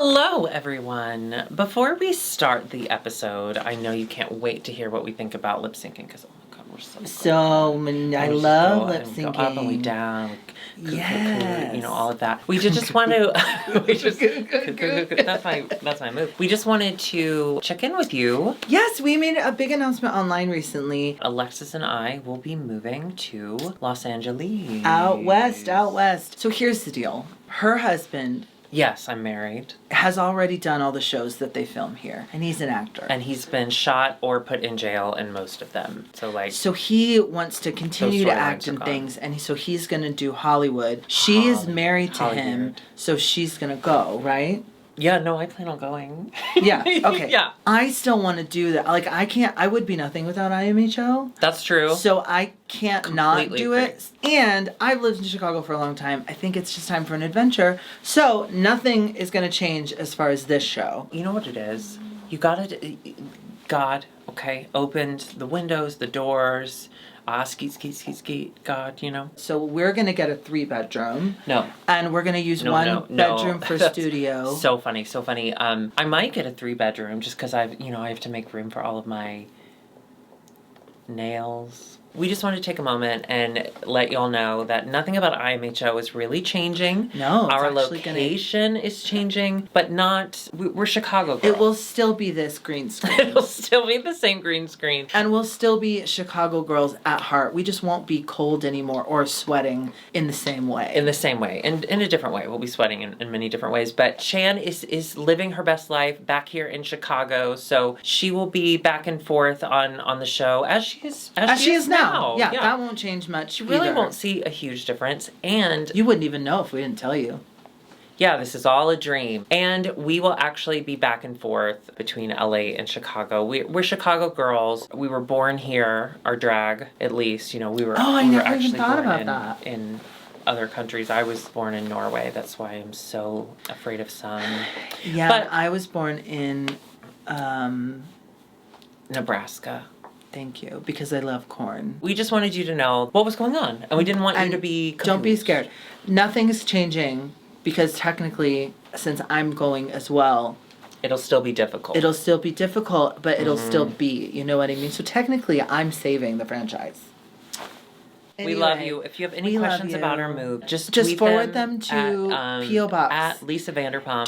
Hello, everyone. Before we start the episode, I know you can't wait to hear what we think about lip syncing because, oh my god, we're I love lip syncing. Go up and we down. Yes. You know, all of that. We just want to. That's my move. We just wanted to check in with you. Yes, we made a big announcement online recently. Alexis and I will be moving to Los Angeles. Out west. So here's the deal. Her husband. Yes, I'm married. Has already done all the shows that they film here. And he's an actor. And he's been shot or put in jail in most of them. So he wants to continue to act in things. And so he's going to do Hollywood. She is married to him. So she's going to go, right? Yeah, no, I plan on going. Yeah, okay. Yeah. I still want to do that. Like, I would be nothing without IMHO. That's true. So I can't not do it. And I've lived in Chicago for a long time. I think it's just time for an adventure. So nothing is going to change as far as this show. You know what it is? You God, okay, opened the windows, the doors, skeet, God, you know. So we're going to get a 3-bedroom. No. And we're going to use one bedroom for studio. So funny. I might get a 3-bedroom just because I have to make room for all of my nails. We just want to take a moment and let y'all know that nothing about IMHO is really changing. No, our location is changing, but not. We're Chicago girls. It will still be this green screen. It'll still be the same green screen. And we'll still be Chicago girls at heart. We just won't be cold anymore or sweating in the same way. In the same way. And in a different way. We'll be sweating in many different ways. But Shan is living her best life back here in Chicago. So she will be back and forth on the show as she is now. Yeah, that won't change much. You really won't see a huge difference. And you wouldn't even know if we didn't tell you. Yeah, this is all a dream. And we will actually be back and forth between LA and Chicago. We're Chicago girls. We were born here, our drag, at least. You know, we were I never actually even thought born about that. In other countries. I was born in Norway. That's why I'm so afraid of sun. Yeah, but I was born in Nebraska. Thank you, because I love corn. We just wanted you to know what was going on, and we didn't want you to be confused. Don't be scared. Nothing is changing, because technically, since I'm going as well, it'll still be difficult. But it'll still be, you know what I mean? So technically, I'm saving the franchise. Anyway, we love you. If you have any questions about our move, just forward them to P.O. Box. At Lisa Vanderpump.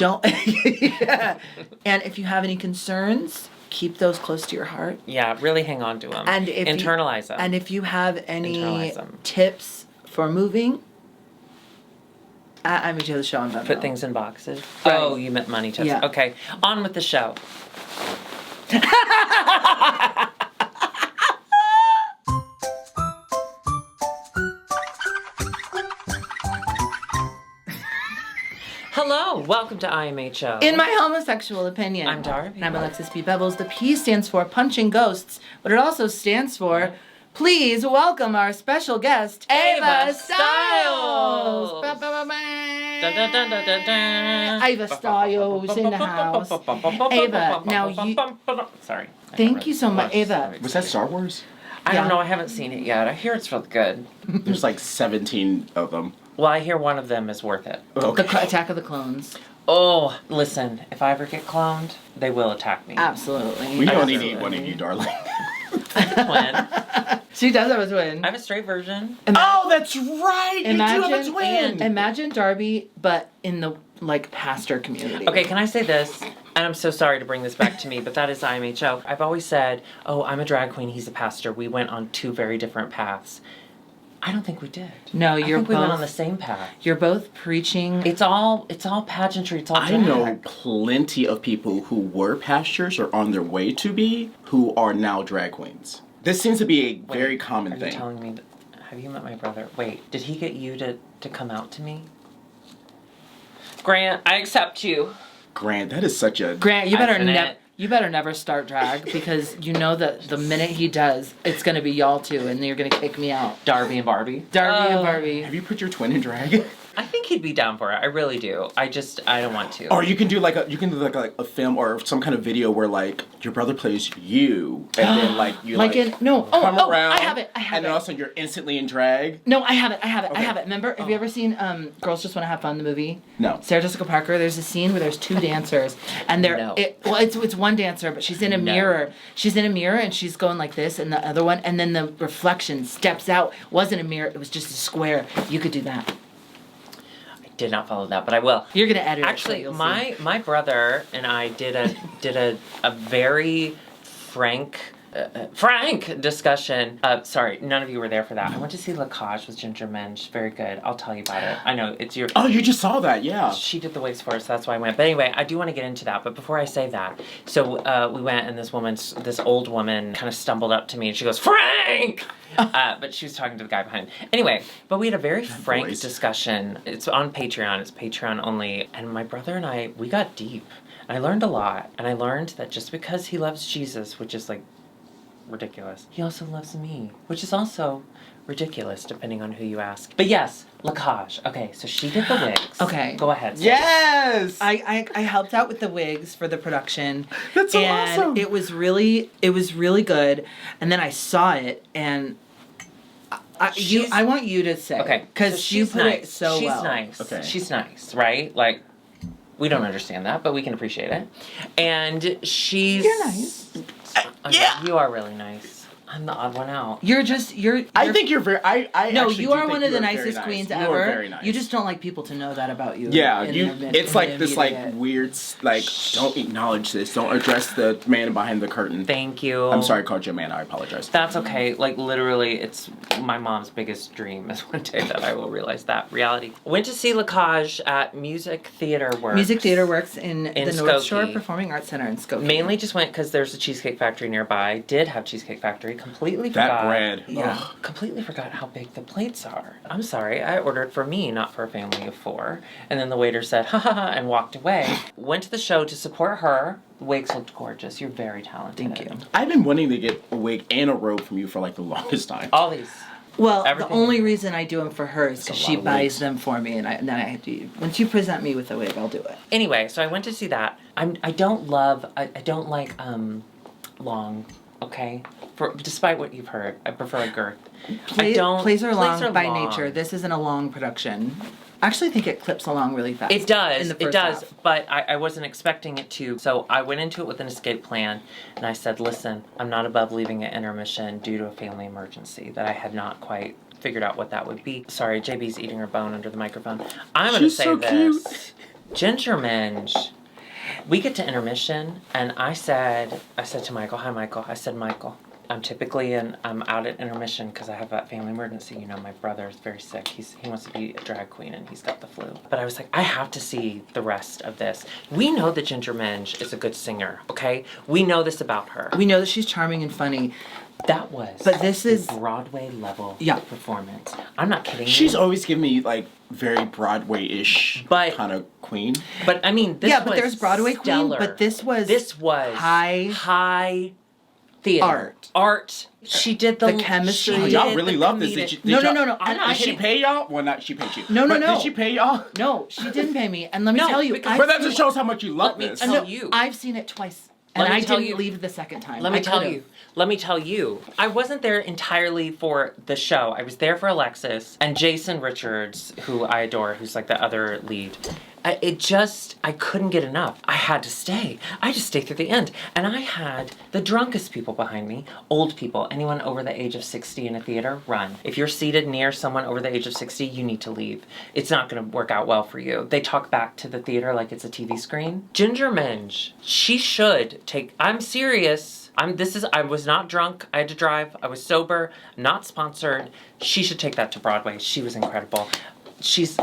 Yeah. And if you have any concerns, keep those close to your heart. Yeah, really hang on to them. And internalize them. And if you have any tips for moving, I'm into the show on Venmo. Put things in boxes. Right. Oh, you meant money tips. Yeah. Okay, on with the show. Hello, welcome to IMHO. In my homosexual opinion. I'm Darby. And I'm Alexis P. Bevels. The P stands for punching ghosts, but it also stands for please welcome our special guest, Eva Styles. Dun, dun, dun, dun, dun, dun. Eva Styles in the house. Eva, now you... Sorry. Thank you so much, Eva. Was that Star Wars? I don't know. I haven't seen it yet. I hear it's really good. There's like 17 of them. Well, I hear one of them is worth it. Okay. The Attack of the Clones. Oh, listen. If I ever get cloned, they will attack me. Absolutely. We only need one of you, darling. I have a twin. She does have a twin. I have a straight version. Oh, that's right! You do have a twin! Imagine Darby, but in the, pastor community. Okay, can I say this? And I'm so sorry to bring this back to me, but that is IMHO. I've always said, oh, I'm a drag queen, he's a pastor. We went on 2 very different paths. I don't think we did. No, I think we went on the same path. You're both preaching. It's all pageantry. It's all drag. I know plenty of people who were pastors or on their way to be who are now drag queens. This seems to be a very common thing. Are you telling me have you met my brother? Wait, did he get you to come out to me? Grant, I accept you. Grant, that is such a... Grant, you better never start drag because you know that the minute he does, it's going to be y'all two and you're going to kick me out. Darby and Barbie. And Barbie. Have you put your twin in drag? I think he'd be down for it. I really do. I don't want to. Or you can do like a film or some kind of video where like your brother plays you, and then like you come around. I have it. And then also you're instantly in drag. No, I have it. Okay. I have it. Remember? Have you ever seen Girls Just Want to Have Fun, the movie? No. Sarah Jessica Parker. There's a scene where there's two dancers, and it's one dancer, but she's in a mirror. She's in a mirror, and she's going like this, and the other one, and then the reflection steps out. It wasn't a mirror. It was just a square. You could do that. Did not follow that, but I will. You're gonna edit Actually, it. Actually, my brother and I did a very frank discussion. Sorry, none of you were there for that. I went to see LalapaRuza with Ginger Minj. Very good. I'll tell you about it. I know it's your. Oh, you just saw that, yeah. She did the wigs for us, so that's why I went. But anyway, I do want to get into that. But before I say that, so we went, and this old woman, kind of stumbled up to me, and she goes, "Frank!" But she was talking to the guy behind. Anyway, but we had a very frank discussion. It's on Patreon. It's Patreon only. And my brother and I, we got deep. And I learned a lot. And I learned that just because he loves Jesus, which is like ridiculous, he also loves me, which is also ridiculous depending on who you ask. But yes, LalapaRuza. Okay, so she did the wigs. Okay. Go ahead. Yes! I helped out with the wigs for the production. That's so and awesome. It was really good. And then I saw it, and I want you to say. Okay. Because so you put nice. it so she's well. She's nice. Okay. She's nice, right? Like, we don't understand that, but we can appreciate it. And she's... You're nice. Yeah. You are really nice. I'm the odd one out. You're I think you're very. No, actually you do are think one of the you are very nicest nice. queens You ever. are very nice. You just don't like people to know that about you. Yeah, It's like this like weird like don't acknowledge this. Don't address the man behind the curtain. Thank you. I'm sorry I called you a man. I apologize. That's okay. Like literally, it's my mom's biggest dream is one day that I will realize that reality. Went to see LalapaRuza at Music Theater Works. Music Theater Works in the Skokie. North Shore Performing Arts Center in Skokie. Mainly just went because there's a Cheesecake Factory nearby. Did have Cheesecake Factory. Completely forgot. That bread. Yeah. Ugh. Completely forgot how big the plates are. I'm sorry, I ordered for me, not for a family of 4. And then the waiter said, ha ha ha, and walked away. Went to the show to support her. The wigs looked gorgeous. You're very talented. Thank you. I've been wanting to get a wig and a robe from you for like the longest time. All these. Well, Everything. The only reason I do them for her is because It's a she lot of buys wigs. them for me, and then I have to. Once you present me with a wig, I'll do it. Anyway, so I went to see that. I don't like long, okay? Despite what you've heard, I prefer a girth. Plays are long by long. nature. This isn't a long production. I actually think it clips along really fast. It does, in the it first does, half. but I wasn't expecting it to. So I went into it with an escape plan, and I said, listen, I'm not above leaving at intermission due to a family emergency that I had not quite figured out what that would be. Sorry, JB's eating her bone under the microphone. I'm going to say so this. cute. Ginger Minj, we get to intermission, and I said to Michael, hi Michael, I said, Michael, I'm out at intermission because I have that family emergency. You know, my brother is very sick. He wants to be a drag queen and he's got the flu. But I was like, I have to see the rest of this. We know that Ginger Minj is a good singer, okay? We know this about her. We know that she's charming and funny. That was But this is Broadway level Yeah. performance. I'm not kidding She's you. always given me like very Broadway-ish But- kind of queen. But I mean, this but was there's Broadway stellar. queen, but this was high theater. Art. She did the chemistry. she Oh, did Y'all really the love this. comedic- Did No. y'all- And Did she pay y'all? Well, not she paid you. No. Did she pay y'all? No, she didn't pay me. And let me No, tell you, because- But that just shows how much you love Let me this. tell you. I've seen it twice, Let and me I tell didn't you. leave the second time. Let me I tell could've. you. Let me tell you. I wasn't there entirely for the show. I was there for Alexis and Jason Richards, who I adore, who's like the other lead. I couldn't get enough. I had to stay. I just stayed through the end. And I had the drunkest people behind me, old people, anyone over the age of 60 in a theater, run. If you're seated near someone over the age of 60, you need to leave. It's not going to work out well for you. They talk back to the theater like it's a TV screen. Ginger Minj, she should take, I'm serious. I was not drunk. I had to drive. I was sober, not sponsored. She should take that to Broadway. She was incredible. She's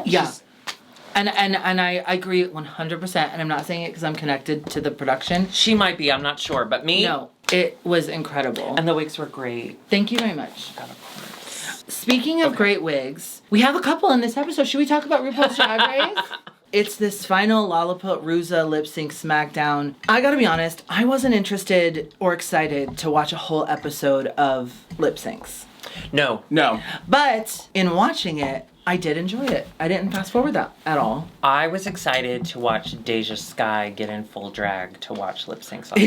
And I agree 100%. And I'm not saying it because I'm connected to the production. she might be, I'm not sure, but me? No, it was incredible. And the wigs were great. Thank you very much. God, of course. Speaking of great wigs, we have a couple in this episode. Should we talk about RuPaul's Drag Race? It's this final LalapaRuza lip sync smackdown. I gotta be honest, I wasn't interested or excited to watch a whole episode of lip syncs. No. No. But in watching it, I did enjoy it. I didn't fast forward that at all. I was excited to watch Deja Skye get in full drag to watch lip sync songs.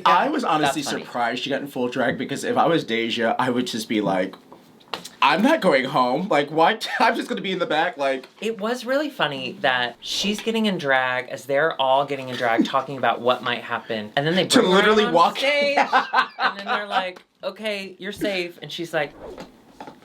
I was honestly That's funny. surprised she got in full drag because if I was Deja, I would just be like, I'm not going home. Like, what? I'm just going to be in the back, like... It was really funny that she's getting in drag as they're all getting in drag talking about what might happen. And then they bring her literally out on walk- stage. And then they're like, okay, you're safe. And she's like...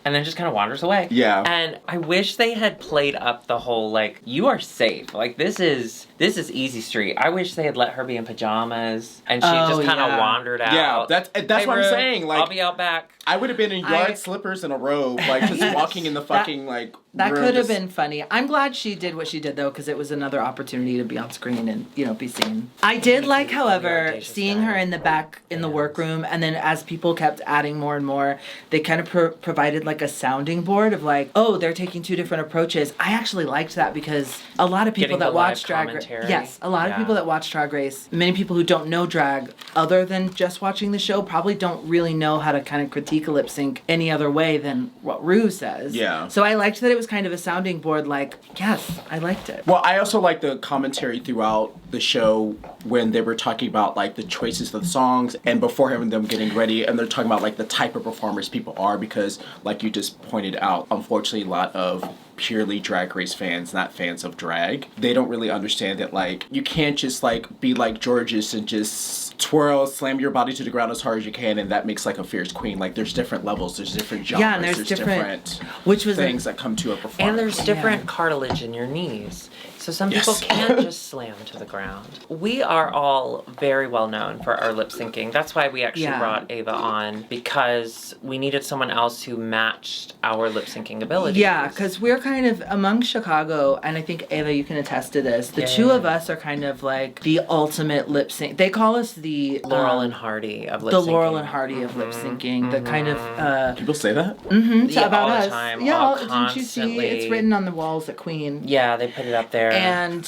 And then just kind of wanders away. Yeah. And I wish they had played up the whole, like, you are safe. Like, this is Easy Street. I wish they had let her be in pajamas. And she just kind of wandered out. Yeah, that's Hey, what I'm Rue, saying. Like, I'll be out back. I would have been in yard slippers and a robe, like, just walking in the fucking, That room, could have just- been funny. I'm glad she did what she did, though, because it was another opportunity to be on screen and, be seen. I did like, however, seeing her in the back in the workroom, and then as people kept adding more and more, they kind of provided, like, a sounding board of, like, oh, they're taking two different approaches. I actually liked that because a lot of people Getting that the watch live Drag Race... commentary. Yes, a lot of people that watch Drag Race, many people who don't know drag, other than just watching the show, probably don't really know how to kind of critique a lip sync any other way than what Rue says. Yeah. So I liked that it was kind of a sounding board, like, yes, I liked it. Well, I also like the commentary throughout the show when they were talking about, like, the choices of the songs and before having them getting ready, and they're talking about, like, the type of performers people are because, like you just pointed out, unfortunately, a lot of purely Drag Race fans, not fans of drag, they don't really understand that, like, you can't just, like, be like Georges and just twirl, slam your body to the ground as hard as you can, and that makes, like, a fierce queen. Like, there's different levels, there's different genres, Yeah, and there's different things that come to a performance. And there's different cartilage in your knees. So some people can't just slam to the ground. We are all very well known for our lip syncing. That's why we actually brought Eva on, because we needed someone else who matched our lip syncing abilities. Yeah, because we're kind of among Chicago, and I think, Eva, you can attest to this. The two of us are kind of like the ultimate lip sync. They call us the Laurel and Hardy of lip the syncing. Laurel and Hardy of lip syncing. The kind of People say that? Yeah, about all the us. time, Yeah, all didn't you see? constantly. It's written on the walls at Queen. Yeah, they put it up there. And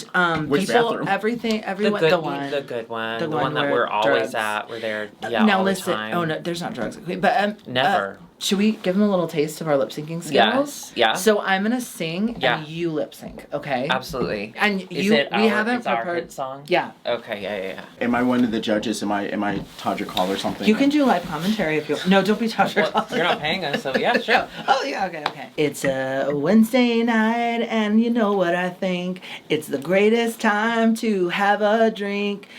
Which people, bathroom? everyone, the the one. good one, The the one one that where we're always drugs. at. We're there, Now all listen. the time. Oh no, there's not drugs at Queen, but Never. Should we give them a little taste of our lip syncing skills? Yes. Yeah. So I'm gonna sing Yeah. and you lip sync, okay? Absolutely. And Is you, it we haven't it's our prepared. hit song? Yeah. Okay. Yeah. Am I one of the judges? Am I Tadra Call or something? You can do live commentary if you. No, don't be Tasha. Well, you're not paying us, so yeah, sure. Oh yeah, okay. It's a Wednesday night, and you know what I think. It's the greatest time to have a drink.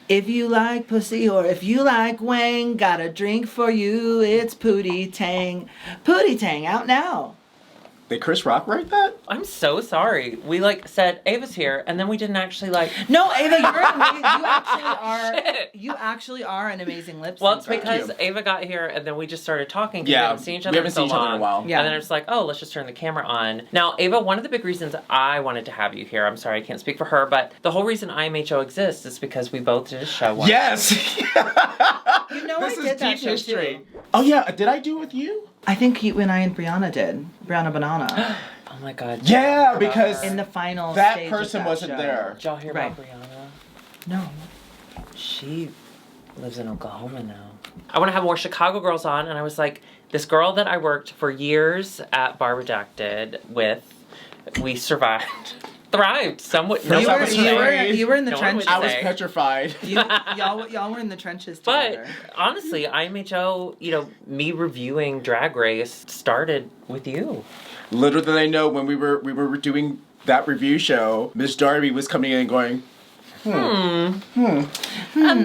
If you like pussy or if you like wang, got a drink for you. It's Pootie Tang. Pootie Tang out now. Did Chris Rock write that? I'm so sorry. We said Ava's here, and then we didn't actually No, Ava, you actually are. Shit. You actually are an amazing lip syncer. Well, it's because you. Ava got here, and then we just started talking. 'Cause Yeah, we haven't seen each other we haven't in so seen each other in a long. while. Yeah. And then it's like, oh, let's just turn the camera on. Now, Ava, one of the big reasons I wanted to have you here, I'm sorry, I can't speak for her, but the whole reason IMHO exists is because we both did a show once. Yes. You know, This I is did that deep show history. too. Oh yeah, did I do it with you? I think you and Brianna did. Brianna Banana. Oh my God. Yeah, because In the final that stage of person that wasn't show. there. Did y'all hear Right. about Brianna? No. She lives in Oklahoma now. I want to have more Chicago girls on, and I was like, this girl that I worked for years at Bar Redacted with, we survived. Thrived. Somewhat. No You one were- would you say. were- You were in the No one would trenches. I was say. petrified. Y'all were in the trenches together. But honestly, IMHO, me reviewing Drag Race started with you. Little did I know when we were doing that review show, Miss Darby was coming in and going, And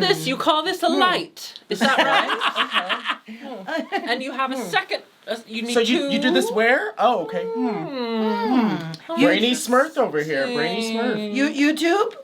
this, you call this a light. Is that right? Okay. And you have a second. You need so two. you do this where? Oh, okay. Brainy Smurf over here. Brainy Smurf. YouTube?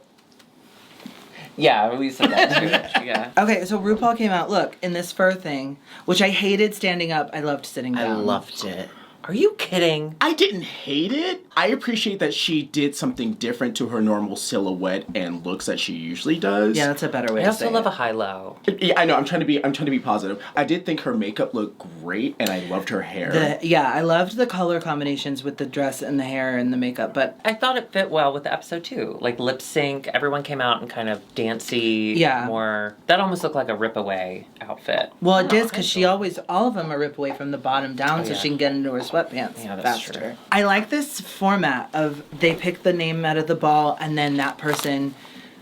Yeah, we said that too. Yeah. Okay, so RuPaul came out, look, in this fur thing, which I hated standing up. I loved sitting down. I loved it. Are you kidding? I didn't hate it. I appreciate that she did something different to her normal silhouette and looks that she usually does. Yeah, that's a better way I to also say love it. a high-low. Yeah, I know. I'm trying to be positive. I did think her makeup looked great, and I loved her hair. I loved the color combinations with the dress and the hair and the makeup, but I thought it fit well with the episode too. Like lip sync, everyone came out in kind of dancey, more. That almost looked like a rip away outfit. well, it does because she always all of them are rip away from the bottom down, so she can get into her sweatpants faster. True. I like this format of they pick the name out of the ball and then that person.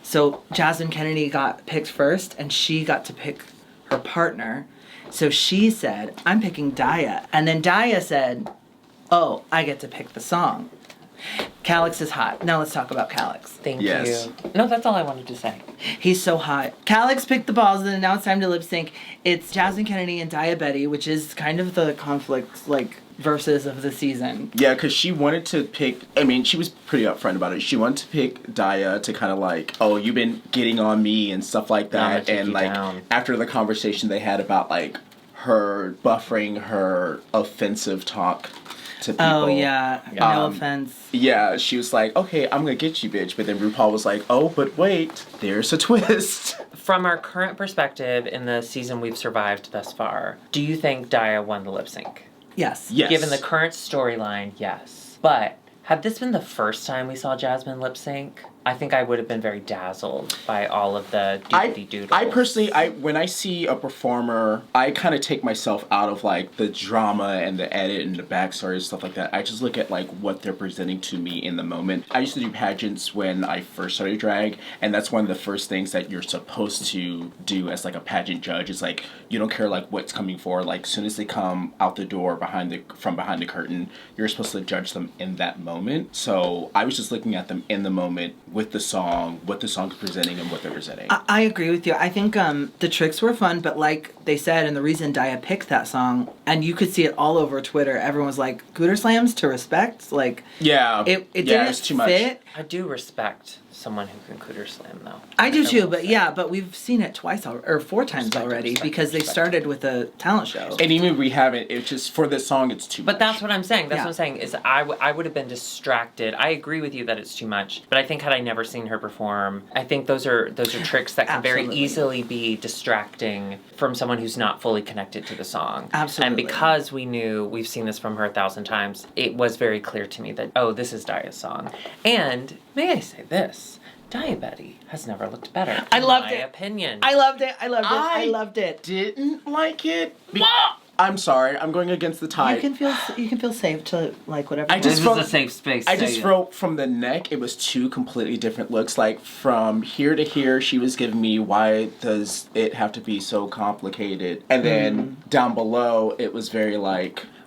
So Jasmine Kennedy got picked first, and she got to pick her partner. So she said, "I'm picking Daya," and then Daya said, "Oh, I get to pick the song." Calix is hot. Now let's talk about Calix. Thank you. No, that's all I wanted to say. He's so hot. Calix picked the balls, and now it's time to lip sync. It's Jasmine Kennedy and Daya Betty, which is kind of the conflict, versus of the season. Yeah, because she wanted to pick, I mean, she was pretty upfront about it. She wanted to pick Daya to kind of oh, you've been getting on me and stuff like that. And after the conversation they had about her buffering her offensive talk to people. Oh, yeah. No offense. Yeah, she was like, okay, I'm going to get you, bitch. But then RuPaul was like, oh, but wait, there's a twist. From our current perspective in the season we've survived thus far, do you think Daya won the lip sync? Yes. Given the current storyline, yes. But had this been the first time we saw Jasmine lip sync, I think I would have been very dazzled by all of the doodly-doodles. I personally, when I see a performer, I kind of take myself out of the drama and the edit and the backstory and stuff like that. I just look at what they're presenting to me in the moment. I used to do pageants when I first started drag, and that's one of the first things that you're supposed to do as a pageant judge. Is you don't care what's coming for. As soon as they come out the door from behind the curtain, you're supposed to judge them in that moment. So I was just looking at them in the moment with the song, what the song's presenting and what they're presenting. I agree with you. I think the tricks were fun, but like they said, and the reason Daya picked that song, and you could see it all over Twitter, everyone was like, Cooter Slams to respect? It didn't it's too fit. I do respect someone who can Cooter Slam, though. I do too, but we've seen it twice or 4 times already because they started with a talent show. And even if we haven't, it's just for this song, it's too much. But that's what I'm saying. That's what I'm saying is I would have been distracted. I agree with you that it's too much, but I think had I never seen her perform, I think those are tricks that can very easily be distracting from someone who's not fully connected to the song. Absolutely. And because we've seen this from her 1,000 times, it was very clear to me that, oh, this is Daya's song. And may I say this? Daya Betty has never looked better. I loved it. In my opinion. I loved it. I loved it. Didn't like it. I'm sorry. I'm going against the tide. You can feel safe to whatever. This is a safe space. I just wrote from the neck. It was 2 completely different looks. From here to here, she was giving me, why does it have to be so complicated? And then down below, it was very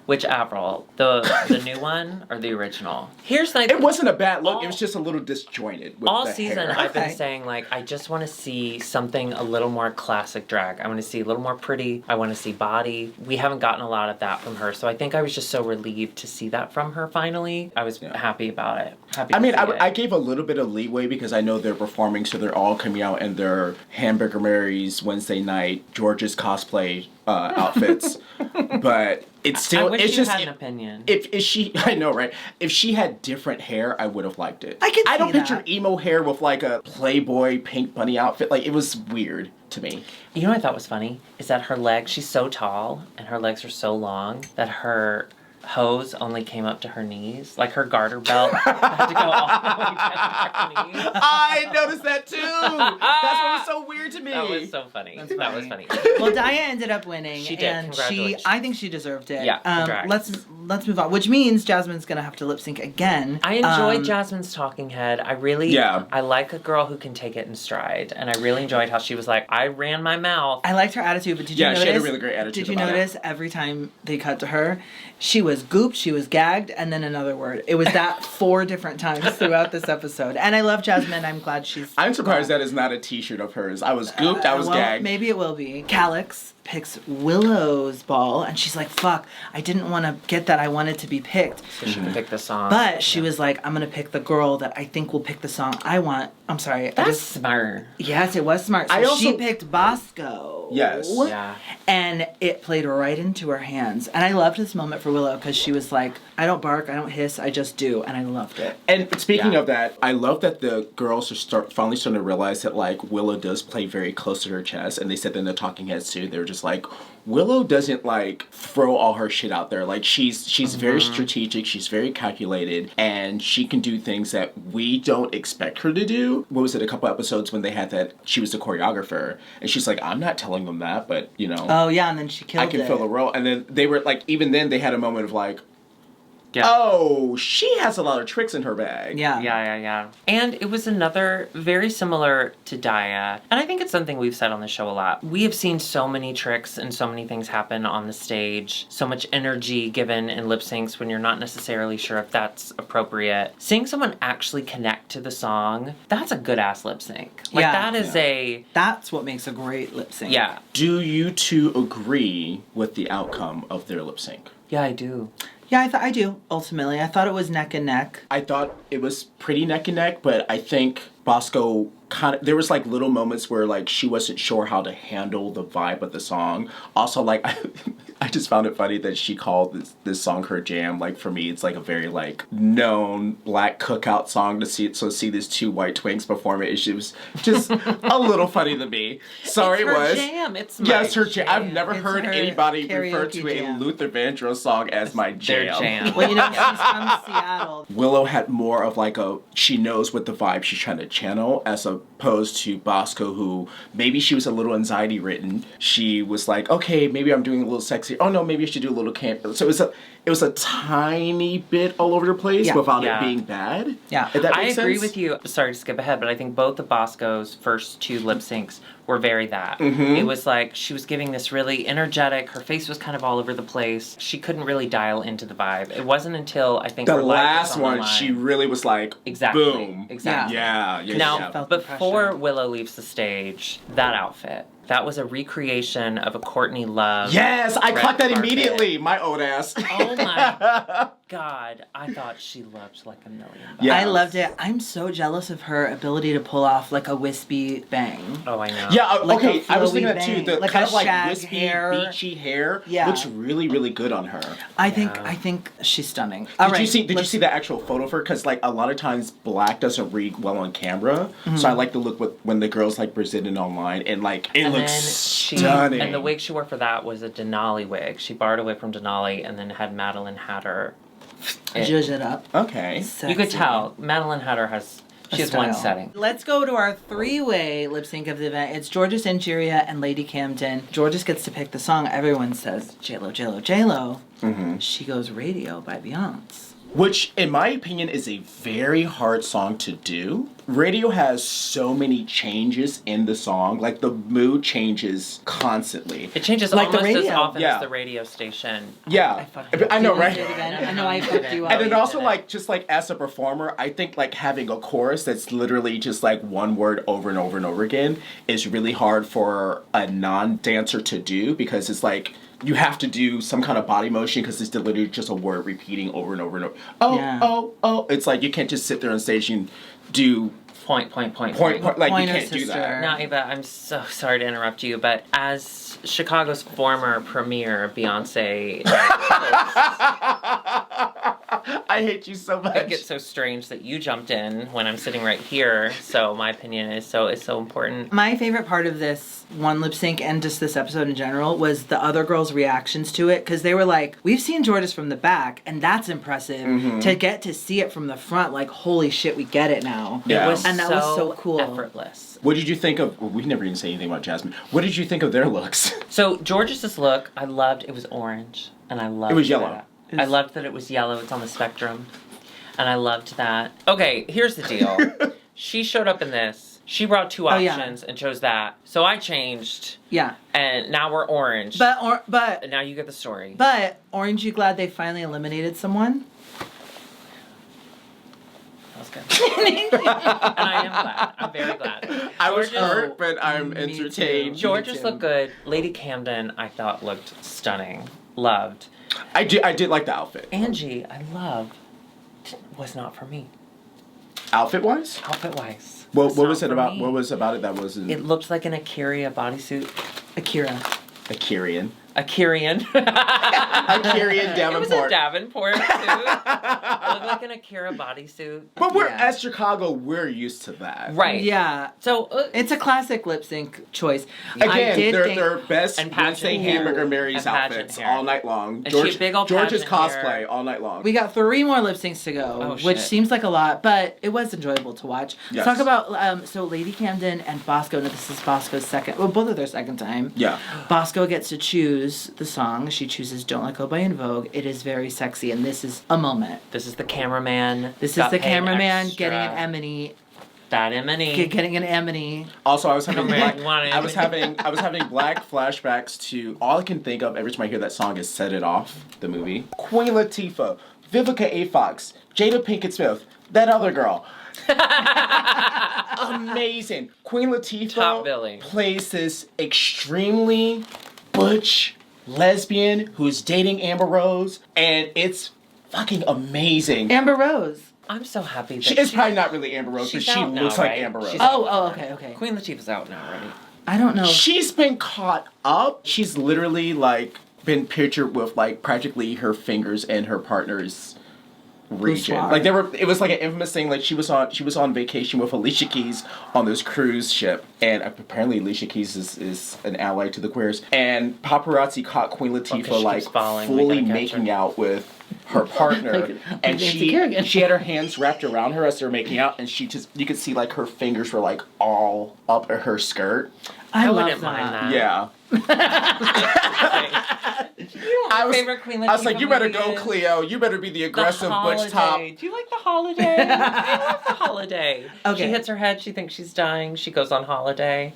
Which Avril? The new one or the original? Here's it wasn't a bad look. It was just a little disjointed. With all the season, hair. I've been saying I just want to see something a little more classic drag. I want to see a little more pretty. I want to see body. We haven't gotten a lot of that from her, so I think I was just so relieved to see that from her. Finally, I was happy about it. I gave a little bit of leeway because I know they're performing, so they're all coming out in their Hamburger Mary's Wednesday night George's cosplay outfits, but. It's still. I wish it's you just had an opinion. If she, I know, right? If she had different hair, I would have liked it. I don't picture emo hair with a Playboy pink bunny outfit. It was weird to me. You know what I thought was funny is that her legs. She's so tall and her legs are so long that her hose only came up to her knees. Her garter belt had to go all the way down to her knees. I noticed that too. That's what was so weird to me. That was so funny. That was funny. Well, Daya ended up winning. She did. And I think she deserved it. Yeah. Let's move on. Which means Jasmine's gonna have to lip sync again. I enjoyed Jasmine's talking head. I really I like a girl who can take it in stride. And I really enjoyed how she was I ran my mouth. I liked her attitude, but did you notice? Yeah, she had a really great attitude. Did you notice every time they cut to her, she was gooped, she was gagged, and then another word. It was that 4 different times throughout this episode. And I love Jasmine. I'm glad I'm surprised that is not a t-shirt of hers. I was gooped, I was gagged. Maybe it will be. Calix picks Willow's ball, and she's like, fuck, I didn't want to get that. I wanted to be picked. So she can pick the song. But she was like, I'm going to pick the girl that I think will pick the song I want. I'm sorry. That's smart. Yes, it was smart. So she picked Bosco. Yes. Yeah. And it played right into her hands. And I loved this moment for Willow because she was like, I don't bark, I don't hiss, I just do. And I loved it. And speaking of that, I love that the girls are finally starting to realize that, like, Willow does play very close to her chest. And they said that in the Talking Heads, too. They were just like, Willow doesn't, like, throw all her shit out there. Like, she's very strategic, she's very calculated, and she can do things that we don't expect her to do. What was it, a couple episodes when they had that, she was the choreographer, and she's like, I'm not telling them that, but, you know. Oh, yeah, and then she killed it. I can fill the role. And then they were, like, even then they had a moment of, like, Yeah. oh, she has a lot of tricks in her bag. Yeah. And it was another very similar to Daya. And I think it's something we've said on the show a lot. We have seen so many tricks and so many things happen on the stage. So much energy given in lip syncs when you're not necessarily sure if that's appropriate. Seeing someone actually connect to the song, that's a good ass lip sync. Like that is That's what makes a great lip sync. Yeah. Do you two agree with the outcome of their lip sync? Yeah, I do. Yeah, I do, ultimately. I thought it was neck and neck. I thought it was pretty neck and neck, but I think Bosco kind of, there was like little moments where like she wasn't sure how to handle the vibe of the song. Also, like, I just found it funny that she called this song her jam. Like, for me, it's like a very like known black cookout song to see these two white twinks perform it. It was just a little funny to me. Sorry, it's it was. Jam. It's my yes, her jam. I've never heard her anybody refer to jam. a Luther Vandross song as my jam. Their jam. Well, you know, she's from Seattle. Willow had more of like she knows what the vibe she's trying to channel, as opposed to Bosco, who maybe she was a little anxiety ridden. She was like, okay, maybe I'm doing a little sexy. Oh no, maybe I should do a little camp. So it was a tiny bit all over the place without it being bad. Yeah. If that I makes agree sense. with you. Sorry to skip ahead, but I think both of Bosco's first two lip syncs were very that. Mm-hmm. It was like she was giving this really energetic, her face was kind of all over the place. She couldn't really dial into the vibe. It wasn't until I think The her life was last on one, the line. she really was like, Exactly. boom. Exactly. Yeah. Now, Felt the before pressure. Willow leaves the stage, that outfit, that was a recreation of a Courtney Love. Yes, I red caught that carpet. immediately. My old ass. Oh my God. I thought she looked like a million bucks. Yeah. I loved it. I'm so jealous of her ability to pull off like a wispy bang. Oh, I know. Yeah, Like okay, a I was flowy thinking that too. bang, The like kind a of like shag wispy, hair. beachy hair Yeah. looks really, really good on her. I think she's stunning. All Did right, you see the actual photo of her? Because like a lot of times black doesn't read well on camera, so I like to look when the girls like presented online, and like it And looks then stunning. And the wig she wore for that was a Denali wig. She borrowed a wig from Denali and then had Madeline Hatter. Zhuzh it up. Okay. You could Sexy. tell Madeline Hatter she has one Style. setting. Let's go to our three-way lip sync of the event. It's Georges Injuria and Lady Camden. Georges gets to pick the song. Everyone says J-Lo, J-Lo, J-Lo. Mm-hmm. She goes Radio by Beyonce. Which, in my opinion, is a very hard song to do. Radio has so many changes in the song. Like, the mood changes constantly. It changes Like the almost as radio. often Yeah. as the radio station. Yeah. fucking- I know, Did you right? say it again? I know I fucked you up. And then you also, did it. like, just like as a performer, I think like having a chorus that's literally just like one word over and over and over again is really hard for a non-dancer to do, because it's like you have to do some kind of body motion because it's literally just a word repeating over and over and over. Oh, Yeah. oh. It's like you can't just sit there on stage and do Point. point. Like, you Pointer can't do sister. that. Now, Eva, I'm so sorry to interrupt you, but as Chicago's former premier Beyonce, I hate you so much. it gets so strange that you jumped in when I'm sitting right here. So my opinion is so important. My favorite part of this one lip sync and just this episode in general was the other girls' reactions to it, because they were like, we've seen Georges from the back and that's impressive. Mm-hmm. To get to see it from the front, like, holy shit, we get it now. Yeah. It was And that was so cool. effortless. What did you think of? Well, we never even say anything about Jasmine. What did you think of their looks? So George's look, I loved. It was orange, and I loved. It was yellow. that. I loved that it was yellow. It's on the spectrum, and I loved that. Okay, here's the deal. She showed up in this. She brought two Oh, yeah. options and chose that. So I changed, Yeah. and now we're orange. But And now you get the story. Orange, you glad they finally eliminated someone? That was good. And I am glad. I'm very glad. I was George's- hurt, but I'm Me entertained. too. George's too. looked good. Lady Camden, I thought looked stunning. Loved. I did like the outfit. Angie, I love. Was not for me. Outfit wise? Outfit wise. What not was it for about? me. What was about it that wasn't It looked like an Akira bodysuit. Akira. Akirian? Akirian. Akirian It was Davenport. a Davenport suit. It looked like an Akira bodysuit. But we're Yeah. at Chicago. We're used to that. Right. Yeah. So It's a classic lip sync choice. Again, I did they're think their best And pageant Wednesday hair. Hamburger Mary's And pageant outfits hair. all night long. And she had big old George's pageant cosplay hair. all night long. we got 3 more lip syncs to go, Oh, which shit. seems like a lot, but it was enjoyable to watch. Yes. Let's talk about so Lady Camden and Bosco. No, this is Bosco's second. Well, both of their second time. Yeah. Bosco gets to choose the song. She chooses "Don't Let Go" by In Vogue. It is very sexy, and this is a moment. this is the cameraman. This is got the paid cameraman extra. getting an Emily. That Emily. Getting an Emily. Also, I was having Right, black, wanted- I was having black flashbacks to all I can think of every time I hear that song is "Set It Off," the movie. Queen Latifah, Vivica A. Fox, Jada Pinkett Smith, that other girl. Amazing. Queen Latifah Top billing. plays this extremely butch lesbian who's dating Amber Rose, and it's fucking amazing. Amber Rose. I'm so happy that She is probably not really Amber Rose, but she's she out now, looks like right? Amber Rose. She's Oh, okay. Queen Latifah's out now, right? I don't know. She's been caught up. She's literally like been pictured with like practically her fingers in her partner's region. Boudoir. Like it was like an infamous thing. Like she was on vacation with Alicia Keys on this cruise ship, and apparently Alicia Keys is an ally to the queers. And paparazzi caught Queen 'cause Latifah she like keeps falling, we fully gotta catch making her. out with her partner, Like and Nancy Kerrigan. she had her hands wrapped around her as they were making out, and you could see like her fingers were like all up at her skirt. I love wouldn't mind that. Yeah. I was, favorite Queen Latifah I was like, you better movie go, is Cleo. You better be the The aggressive Holiday. butch top. Do you like The Holiday? I love The Holiday. Okay. She hits her head. She thinks she's dying. She goes on holiday.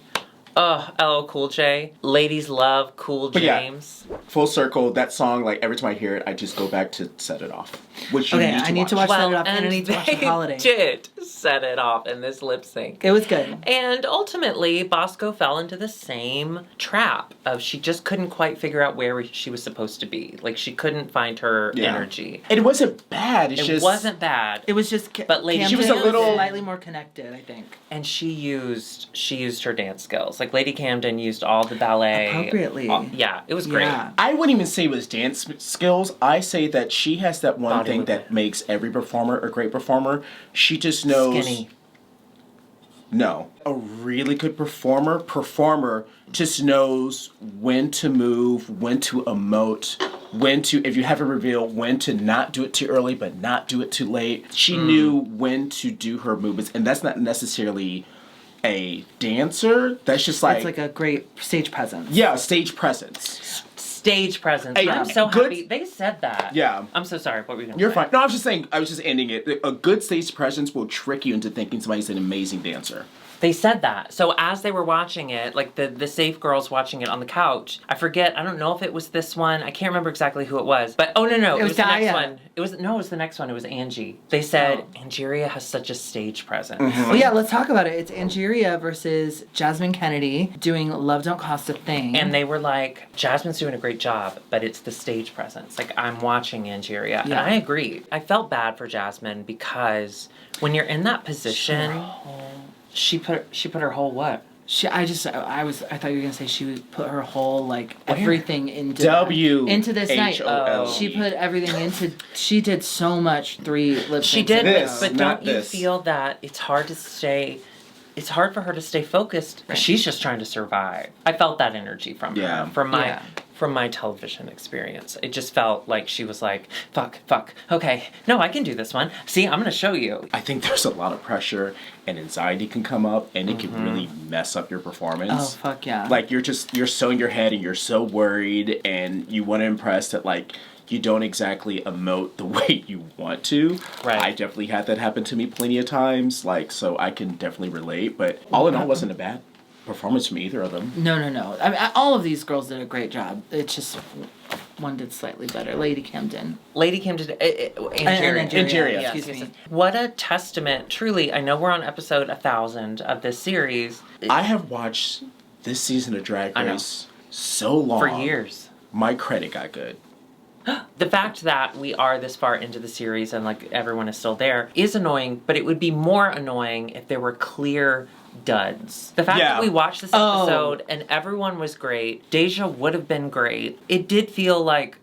Ugh, LL Cool J. Ladies love Cool But yeah. James. Full circle, that song, like every time I hear it, I just go back to Set It Off. Which you Okay, need to I need to watch Set It Off, and I need to watch The they Holiday. did set it off in this lip sync. It was good. And ultimately, Bosco fell into the same trap of she just couldn't quite figure out where she was supposed to be. Like, she couldn't find her Yeah. energy. And it wasn't bad. It's It just wasn't bad. It was just. But Lady Camden She was a little- slightly more connected, I think. And she used her dance skills. Like, Lady Camden used all the ballet. Appropriately. Yeah, it was great. Yeah. I wouldn't even say it was dance skills. I say that she has that one Body thing movement. that makes every performer a great performer. She just knows. Skinny. No. A really good performer just knows when to move, when to emote, when to, if you have a reveal, when to not do it too early, but not do it too late. She knew when to do her movements, and that's not necessarily a dancer. That's just like, It's like a great stage presence. yeah, stage presence. Stage presence. Hey, I'm so good- happy. They said that. Yeah. I'm so sorry. What were you going to You're say? fine. No, I was just saying, I was just ending it. A good stage presence will trick you into thinking somebody's an amazing dancer. They said that. So as they were watching it, like the safe girls watching it on the couch, I forget, I don't know if it was this one. I can't remember exactly who it was. But no, it was the next Daya. one. It was the next one. It was Angie. They said Angeria has such a stage presence. Well, yeah, let's talk about it. It's Angeria versus Jasmine Kennedy doing Love Don't Cost a Thing. And they were like, Jasmine's doing a great job, but it's the stage presence. Like, I'm watching Angeria. And Yeah. I agree. I felt bad for Jasmine because when you're in that position, she put her whole what? I thought you were gonna say she would put her whole like Where? everything into into this night. She put everything into. She did so much 3 lip syncs. She did, This, but not don't you this. feel that it's hard for her to stay focused because she's just trying to survive. I felt that energy from Yeah. her, from my television experience. It just felt like she was like, fuck, okay, no, I can do this one. See, I'm gonna show you. I think there's a lot of pressure and anxiety can come up, and it can really mess up your performance. Oh fuck yeah! Like you're so in your head, and you're so worried, and you want to impress that like you don't exactly emote the way you want to. Right. I definitely had that happen to me plenty of times. Like, so I can definitely relate. But all in all, it wasn't a bad performance from either of them. No. I mean, all of these girls did a great job. It's just one did slightly better. Lady Camden. Angeria. Excuse Yes. me. What a testament, truly. I know we're on episode 1000 of this series. I have watched this season of Drag I know. Race so long. For years. My credit got good. The fact that we are this far into the series and like everyone is still there is annoying, but it would be more annoying if there were clear duds. The fact that we watched this episode and everyone was great, Deja would have been great. It did feel like,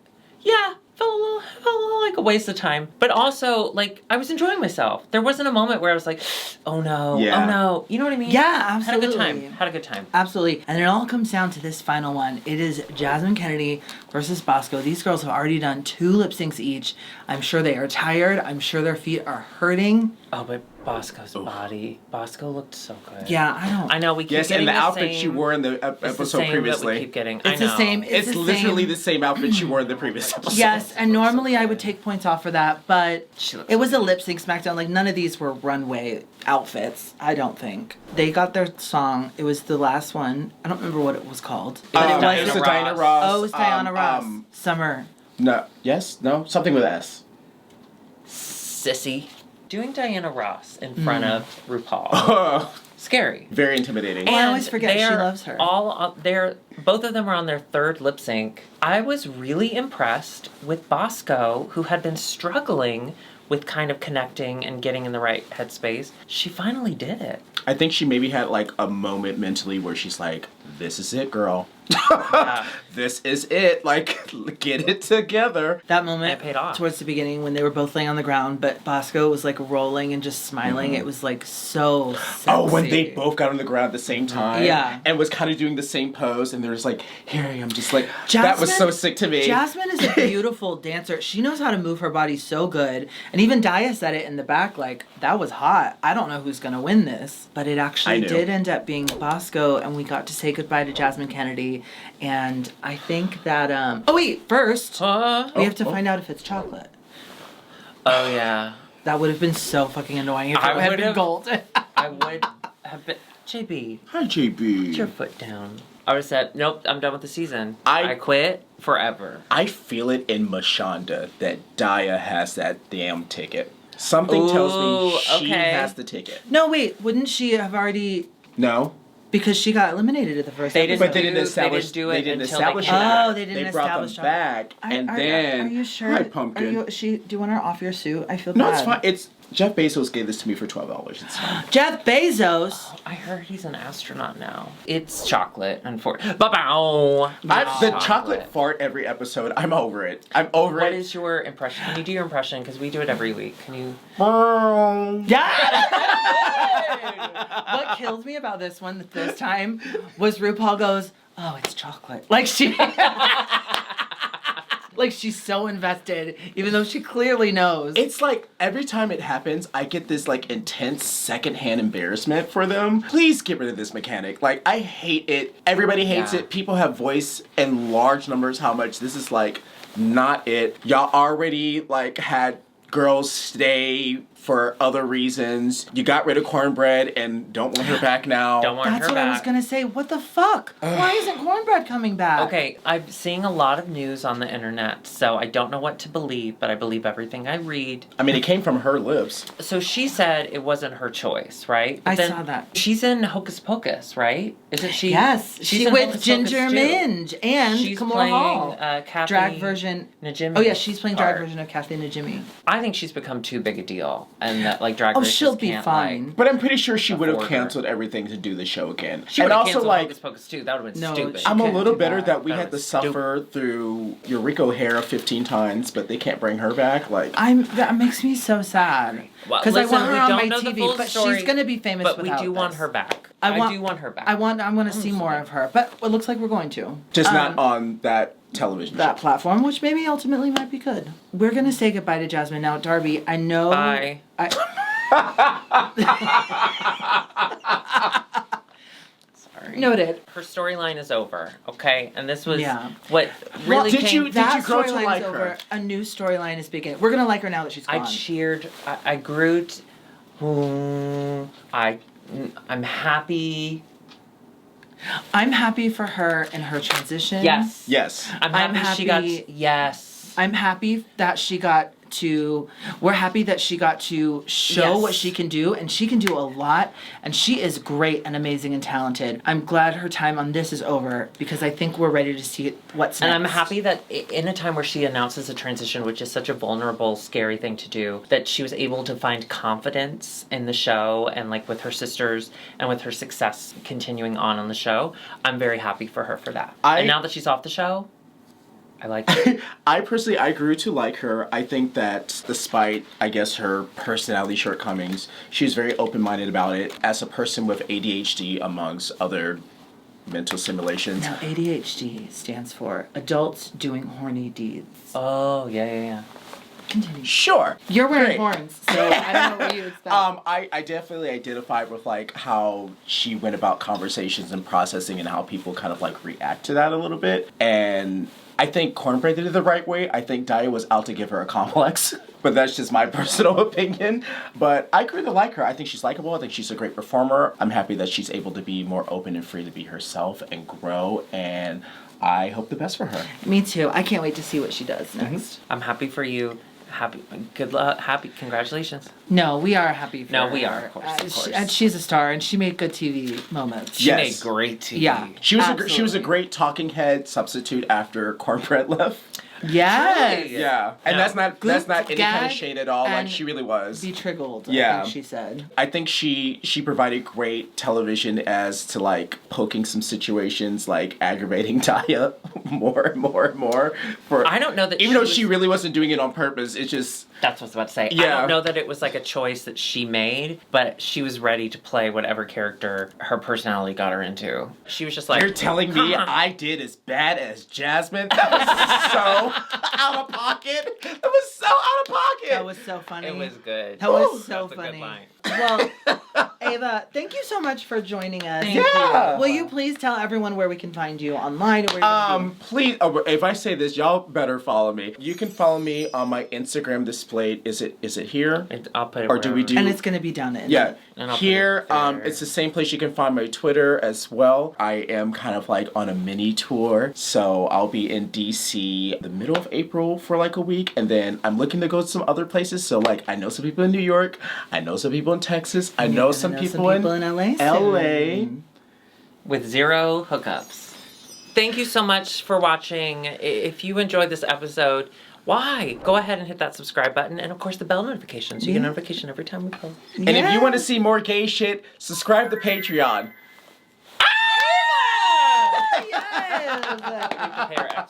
felt a little like a waste of time. But also, like, I was enjoying myself. There wasn't a moment where I was like, oh no. You know what I mean? Yeah, absolutely. Had a good time. Absolutely. And it all comes down to this final one. It is Jasmine Kennedy versus Bosco. These girls have already done 2 lip syncs each. I'm sure they are tired. I'm sure their feet are hurting. Oh, but Bosco's body. Bosco looked so good. Yeah, I know, we keep getting the outfit she wore in the episode previously. That we keep getting. It's the same. It's literally the same outfit she wore in the previous episode. Yes, and normally I would take points off for that, but it was a lip sync SmackDown. Like, none of these were runway outfits, I don't think. They got their song. It was the last one. I don't remember what it was called. But it was Diana Ross. Oh, it was Diana Ross. Summer. No. Yes? No? Something with S. Sissy. Doing Diana Ross in front of RuPaul. Scary. Very intimidating. And I always forget she loves her. Both of them are on their 3rd lip sync. I was really impressed with Bosco, who had been struggling with kind of connecting and getting in the right headspace. She finally did it. I think she maybe had like a moment mentally where she's like, this is it, girl. This is it. Like, get it together. That moment it paid off. Towards the beginning when they were both laying on the ground, but Bosco was like rolling and just smiling. It was like so sexy. Oh, when they both got on the ground at the same time. Yeah. And was kind of doing the same pose. And there's like, here I am, just like, that was so sick to me. Jasmine is a beautiful dancer. She knows how to move her body so good. And even Daya said it in the back, like, that was hot. I don't know who's going to win this. But it actually did end up being Bosco. And we got to say goodbye to Jasmine Kennedy. And I think that, first, we have to find out if it's chocolate. Oh, yeah. That would have been so fucking annoying if it had been gold. I would have been... JB. Hi, JB. Put your foot down. I would have said, nope, I'm done with the season. I quit forever. I feel it in Mashonda that Daya has that damn ticket. Something tells me she has the ticket. No, wait, wouldn't she have already... No. Because she got eliminated at the first episode. But they didn't establish it. Oh, they didn't establish them back. And then... Are you sure? Hi, Pumpkin. Do you want her off your suit? I feel bad. No, it's fine. It's... Jeff Bezos gave this to me for $12. It's fine. Jeff Bezos? Oh, I heard he's an astronaut now. It's chocolate, unfortunately. The chocolate fart every episode. I'm over it. What is your impression? Can you do your impression? Because we do it every week. Can you... Yeah! What killed me about this one this time was RuPaul goes, oh, it's chocolate. Like she... Like, she's so invested, even though she clearly knows. It's like, every time it happens, I get this, like, intense secondhand embarrassment for them. Please get rid of this mechanic. Like, I hate it. Everybody hates it. People have voiced in large numbers how much this is, like, not it. Y'all already, like, had girls stay for other reasons. You got rid of Cornbread and don't want her back now. That's what I was gonna say. What the fuck? Why isn't Cornbread coming back? Okay, I'm seeing a lot of news on the internet, so I don't know what to believe, but I believe everything I read. I mean, it came from her lips. So she said it wasn't her choice, right? But I saw that. She's in Hocus Pocus, right? Isn't she? Yes, she's with Ginger Minj and she's Kamora Hall. Kathy drag version. Najimy. Oh yeah, she's playing drag version of Kathy Najimy. I think she's become too big a deal, and that like drag races she'll be can't, fine. But I'm pretty sure she would have canceled everything to do the show again. She would have canceled Hocus Pocus too. That would have been stupid. I'm a little bitter that we had to suffer through Eureka O'Hara 15 times, but they can't bring her back. Like, that makes me so sad. Because I want her on my TV, but she's gonna be famous. But we do want her back. I do want her back. I'm gonna see more of her, but it looks like we're going to. Just not on that television that platform, which maybe ultimately might be good. We're gonna say goodbye to Jasmine now. Darby, I know. Bye. Sorry. Noted. Her storyline is over, okay? And this was what really did you grow to like her? Over. A new storyline is beginning. We're gonna like her now that she's gone. I cheered. I grew to... I'm happy. I'm happy for her and her transition. Yes. Yes. I'm happy she got... Yes. I'm happy that she got that she got to show what she can do, and she can do a lot, and she is great and amazing and talented. I'm glad her time on this is over because I think we're ready to see what's next. And I'm happy that in a time where she announces a transition, which is such a vulnerable, scary thing to do, that she was able to find confidence in the show and like with her sisters and with her success continuing on the show. I'm very happy for her for that. And now that she's off the show, I like her. I grew to like her. I think that despite, I guess, her personality shortcomings, she's very open-minded about it. As a person with ADHD, amongst other mental simulations. Now, ADHD stands for Adults Doing Horny Deeds. Oh, yeah. Continue. Sure. You're wearing horns, so I don't know what you expect. I definitely identified with like how she went about conversations and processing and how people kind of like react to that a little bit. And I think Cornbread did it the right way. I think Daya was out to give her a complex, but that's just my personal opinion. But I grew to like her. I think she's likable. I think she's a great performer. I'm happy that she's able to be more open and free to be herself and grow, and I hope the best for her. Me too. I can't wait to see what she does next. I'm happy for you. Good luck. Congratulations. No, we are happy for her. No, we are, of course. And she's a star, and she made good TV moments. She made great TV. Yeah, she was a great talking head substitute after Cornbread left. Yes. Yeah. And that's not any kind of shade at all. Like, she really was. Be triggled, yeah. I think she said. I think she provided great television as to, like, poking some situations, like, aggravating Daya more and more and more. I don't know that even though she really wasn't doing it on purpose, it's just... That's what I was about to say. Yeah. I don't know that it was, like, a choice that she made, but she was ready to play whatever character her personality got her into. She was just like... You're telling me I did as bad as Jasmine? That was so... out of pocket. That was so out of pocket. That was so funny. It was good. That was so That's funny. A good line. Well, Eva, thank you so much for joining us. Thank you. Will you please tell everyone where we can find you online? Or where you're please. If I say this, y'all better follow me. You can follow me on my Instagram displayed. Is it here? I'll put it. Or do we do? And it's gonna be down in. Yeah. And I'll Here, put it there. it's the same place you can find my Twitter as well. I am kind of like on a mini tour, so I'll be in DC the middle of April for like a week, and then I'm looking to go to some other places. So like, I know some people in New York, I know some people in Texas, I know some people in LA. LA. With 0 hookups. Thank you so much for watching. If you enjoyed this episode, why? Go ahead and hit that subscribe button, and of course the bell notification, so you get a notification every time we post. And if you want to see more gay shit, subscribe to Patreon.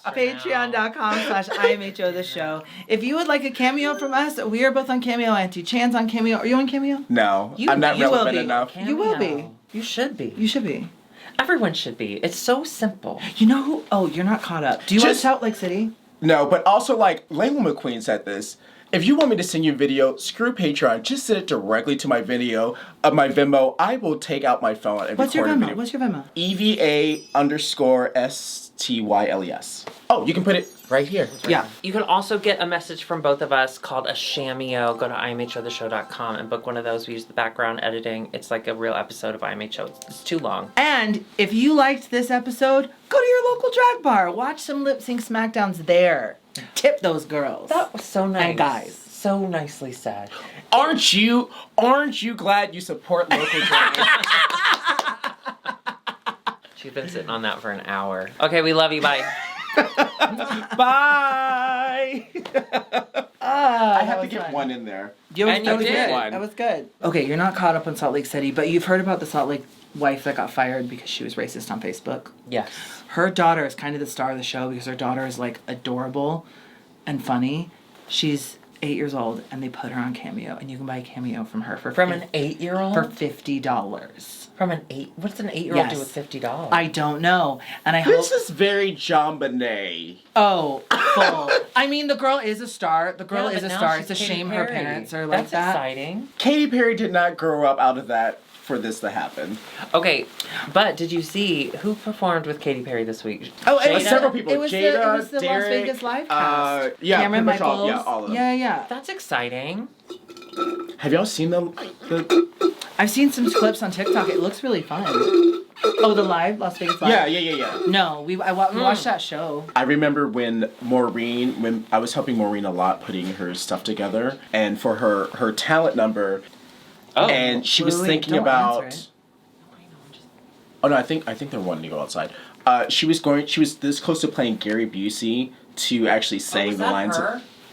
Patreon.com/IMHOtheSHOw. If you would like a cameo from us, we are both on Cameo. Auntie Chan's on Cameo. Are you on Cameo? No, I'm not relevant enough. Cameo. You will be. You should be. You should be. Everyone should be. It's so simple. You know who? Oh, you're not caught up. Do you want to shout Lake City? No, but also like Layla McQueen said this. If you want me to send you a video, screw Patreon. Just send it directly to my my Venmo. I will take out my phone and What's your record a Venmo? video. What's your Venmo? EVA_STYLES. Oh, you can put it right here. Yeah. You can also get a message from both of us called a Cameo. Go to IMHOtheSHOW.com and book one of those. We use the background editing. It's like a real episode of IMHO. It's too long. And if you liked this episode, go to your local drag bar. Watch some lip sync smackdowns there. Tip those girls. That was so nice. And guys. So nicely said. Aren't you glad you support local drag? She's been sitting on that for an hour. Okay, we love you. Bye. Bye. I have to get fun. one in there. And you did. That was good. Okay, you're not caught up on Salt Lake City, but you've heard about the Salt Lake wife that got fired because she was racist on Facebook. Yes. Her daughter is kind of the star of the show because her daughter is like adorable and funny. She's 8 years old, and they put her on Cameo, and you can buy a Cameo from her for From an 8-year-old? for $50. From an 8? What's an 8-year-old do with $50? I don't know, and I This hope. is very John Bonet. Oh, full. I mean, the girl is a star. The girl Yeah, is but a now star. she's It's a Katy shame her Perry. parents are like That's that. exciting. Katy Perry did not grow up out of that for this to happen. Okay, but did you see who performed with Katy Perry this week? Oh, Jada? Several people. It was Jada, it was the Derek, Las Vegas live cast. yeah, Cameron pretty much Michaels. all- yeah, all of them. Yeah. That's exciting. Have y'all seen the I've seen some clips on TikTok. It looks really fun. Oh, the live Las Vegas Live. Yeah. No, we watched that show. I remember when I was helping Maureen a lot putting her stuff together, and for her talent number, and she was thinking about. Oh no, I think they're wanting to go outside. She was this close to playing Gary Busey to actually saying the lines.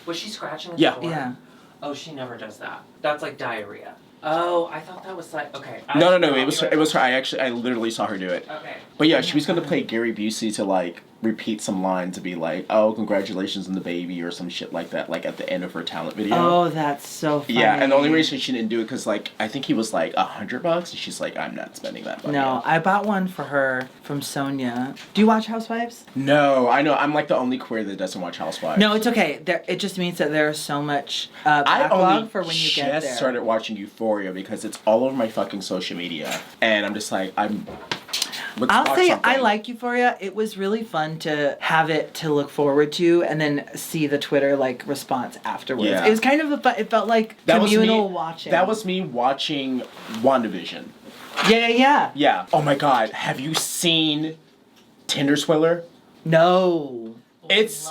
Was she scratching the Yeah. door? Yeah. Oh, she never does that. That's like diarrhea. Oh, I thought that was like, okay. No, it was her. I literally saw her do it. Okay. But yeah, she was gonna play Gary Busey to like repeat some lines to be like, "Oh, congratulations on the baby" or some shit like that, like at the end of her talent video. Oh, that's so funny. Yeah, and the only reason she didn't do it because like I think he was like $100, and she's like, "I'm not spending that money." No, I bought one for her from Sonia. Do you watch Housewives? No, I know. I'm like the only queer that doesn't watch Housewives. No, it's okay. It just means that there's so much backlog for when you get there. I only started watching Euphoria because it's all over my fucking social media, and I'm just like, I'll say I like Euphoria. It was really fun to have it to look forward to, and then see the Twitter like response afterwards. Yeah. It was kind of it felt like communal watching. That was me watching WandaVision. Yeah. Yeah. Oh my God, have you seen Tinder Swindler? No. Loved it.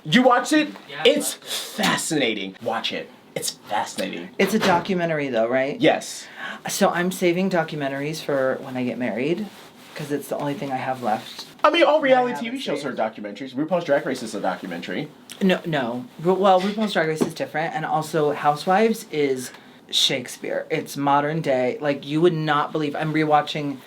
You watched it? Yeah, it's fascinating. Watch it. It's fascinating. It's a documentary though, right? Yes. So I'm saving documentaries for when I get married, because it's the only thing I have left. I mean, all reality TV shows are documentaries. RuPaul's Drag Race is a documentary. No. Well, RuPaul's Drag Race is different, and also Housewives is Shakespeare. It's modern day. Like, you would not believe. I'm rewatching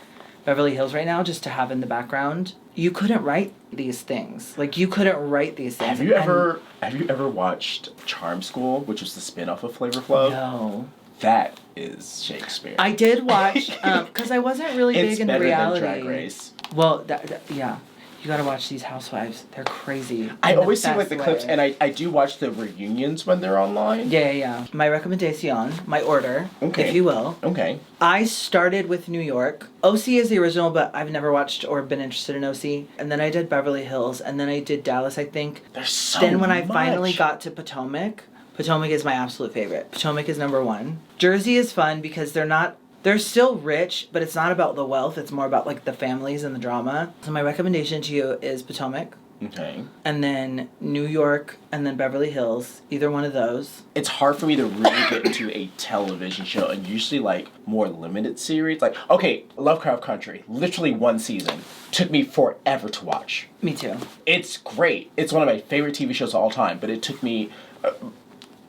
Beverly Hills right now just to have in the background. You couldn't write these things. Like, you couldn't write these things. Have you ever watched Charm School, which was the spin-off of Flavor Flav? No. That is Shakespeare. I did watch, because I wasn't really big into reality. It's better than Drag Race. Well, yeah. You gotta watch these Housewives. They're crazy. I always see like the clips, and I do watch the reunions when they're online. Yeah. My recommendation, my order, if you will. Okay. I started with New York. OC is the original, but I've never watched or been interested in OC. And then I did Beverly Hills, and then I did Dallas, I think. There's so much. Then when I finally got to Potomac is my absolute favorite. Potomac is number 1. Jersey is fun because they're still rich, but it's not about the wealth. It's more about like the families and the drama. So my recommendation to you is Potomac. Okay. And then New York, and then Beverly Hills. Either one of those. It's hard for me to really get into a television show, and usually like more limited series. Like, okay, Lovecraft Country, literally 1 season. Took me forever to watch. Me too. It's great. It's one of my favorite TV shows of all time, but it took me...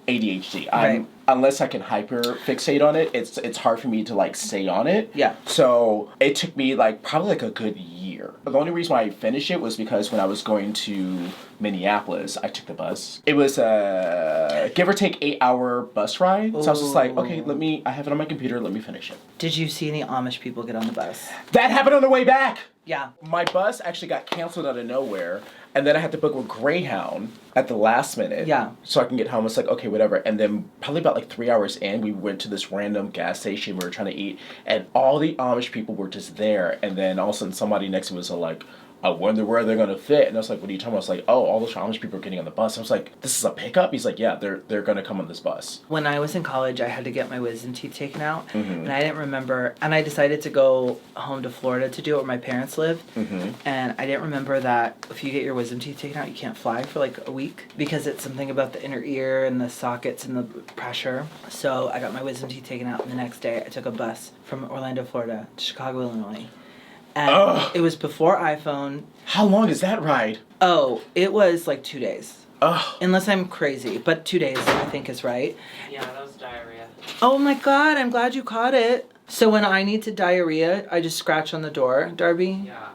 ADHD. Right. Unless I can hyper fixate on it, it's hard for me to like stay on it. Yeah. So it took me like probably like a good year. The only reason why I finished it was because when I was going to Minneapolis, I took the bus. It was a give or take 8-hour bus ride. Ooh. So I was just like, okay, I have it on my computer, let me finish it. Did you see any Amish people get on the bus? That happened on the way back! Yeah. My bus actually got canceled out of nowhere, and then I had to book a Greyhound at the last minute. Yeah. So I can get home. It's like, okay, whatever. And then probably about like 3 hours in, we went to this random gas station we were trying to eat, and all the Amish people were just there. And then all of a sudden somebody next to us was like, I wonder where they're gonna fit. And I was like, what are you talking about? I was like, oh, all those Amish people are getting on the bus. I was like, this is a pickup? He's like, yeah, they're gonna come on this bus. When I was in college, I had to get my wisdom teeth taken out. Mm-hmm. And I didn't remember, and I decided to go home to Florida to do it where my parents lived. Mm-hmm. And I didn't remember that if you get your wisdom teeth taken out, you can't fly for like a week because it's something about the inner ear and the sockets and the pressure. So I got my wisdom teeth taken out, and the next day I took a bus from Orlando, Florida to Chicago, Illinois. And it was before iPhone. How long is that ride? Oh, it was like 2 days. Unless I'm crazy, but 2 days I think is right. Yeah, that was diarrhea. Oh my God, I'm glad you caught it. So when I need to diarrhea, I just scratch on the door, Darby? Yeah.